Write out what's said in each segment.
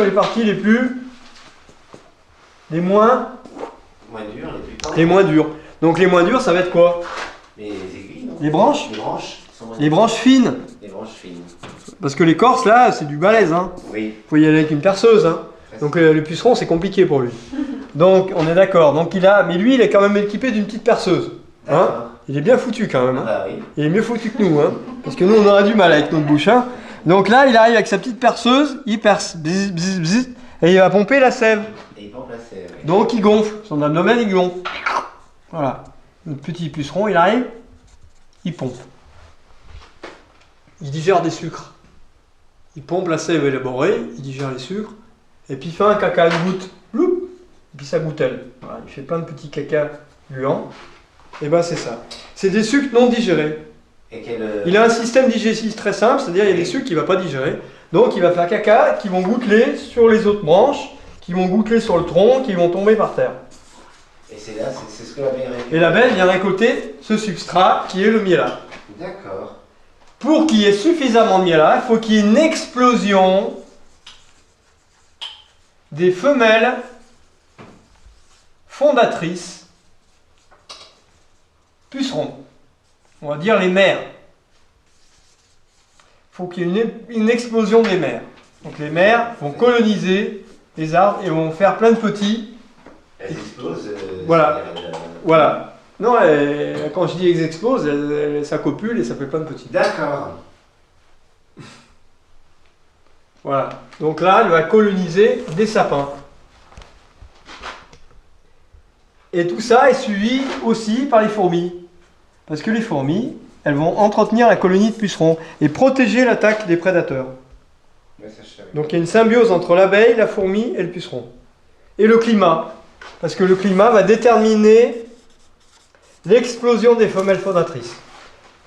les parties les moins dures, les moins dures. Donc les moins dures, ça va être quoi? Les aiguilles, non? Les branches? Les branches fines. Les branches fines. Parce que l'écorce là, c'est du balèze, hein. Oui. Faut y aller avec une perceuse, hein. Donc le puceron, c'est compliqué pour lui. Donc on est d'accord. Donc mais lui, il est quand même équipé d'une petite perceuse, hein. Il est bien foutu quand même, hein. Ah, oui. Il est mieux foutu que nous, hein. Parce que nous, on aurait du mal avec notre bouche, hein. Donc là, il arrive avec sa petite perceuse, il perce, bzz, bzz, bzz, et il va pomper la sève. Et il pompe la sève. Oui. Donc il gonfle, son abdomen il gonfle. Voilà. Notre petit puceron, il arrive, il pompe. Il digère des sucres. Il pompe la sève élaborée, il digère les sucres, et puis il fait un caca, il goûte. Loup, et puis ça goutelle. Voilà, il fait plein de petits caca gluants. Et ben c'est ça. C'est des sucres non digérés. Il a un système digestif très simple, c'est-à-dire il y a des sucres qu'il ne va pas digérer. Donc il va faire caca qui vont goutteler sur les autres branches, qui vont goutteler sur le tronc, qui vont tomber par terre. Et c'est là, c'est ce que l'abeille récolte. Et l'abeille vient récolter ce substrat qui est le miella. D'accord. Pour qu'il y ait suffisamment de miella, il faut qu'il y ait une explosion des femelles fondatrices pucerons. On va dire les mères. Il faut qu'il y ait une explosion des mères. Donc les mères vont coloniser les arbres et vont faire plein de petits. Elles explosent. Voilà. Voilà. Non, quand je dis elles explosent, ça copule et ça fait plein de petits. D'accord. Voilà. Donc là, elle va coloniser des sapins. Et tout ça est suivi aussi par les fourmis. Parce que les fourmis, elles vont entretenir la colonie de pucerons et protéger l'attaque des prédateurs. Ouais, ça, je savais. Donc il y a une symbiose entre l'abeille, la fourmi et le puceron. Et le climat. Parce que le climat va déterminer l'explosion des femelles fondatrices.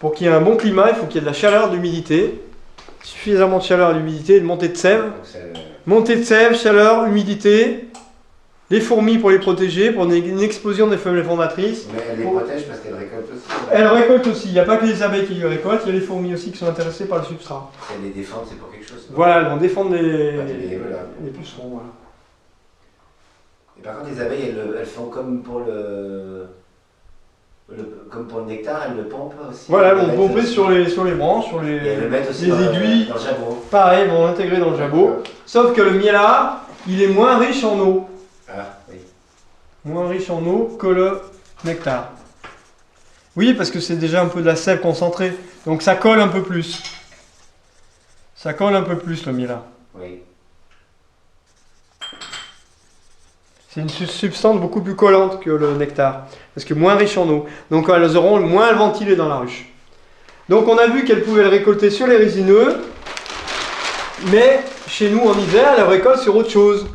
Pour qu'il y ait un bon climat, il faut qu'il y ait de la chaleur, de l'humidité. Suffisamment de chaleur et d'humidité, de montée de sève. Montée de sève, chaleur, humidité. Les fourmis pour les protéger, pour une explosion des femelles fondatrices. Mais elle les protège parce qu'elle récolte aussi. Elles récoltent aussi. Il n'y a pas que les abeilles qui les récoltent, il y a les fourmis aussi qui sont intéressées par le substrat. Si elles les défendent, c'est pour quelque chose. Non? Voilà, elles vont défendre Voilà. les pucerons. Voilà. Et par contre, les abeilles, elles font comme pour comme pour le nectar, elles le pompent aussi. Voilà, elles vont pomper sur les branches, sur Et elles le mettent aussi les aiguilles. dans le jabot. Pareil, elles vont l'intégrer dans le jabot. Sauf que le miella, il est moins riche en eau. Ah, oui. Moins riche en eau que le nectar. Oui, parce que c'est déjà un peu de la sève concentrée. Donc ça colle un peu plus. Ça colle un peu plus le miella. Oui. C'est une substance beaucoup plus collante que le nectar. Parce que moins riche en eau. Donc elles auront moins à le ventiler dans la ruche. Donc on a vu qu'elles pouvaient le récolter sur les résineux. Mais chez nous en hiver, elles le récoltent sur autre chose.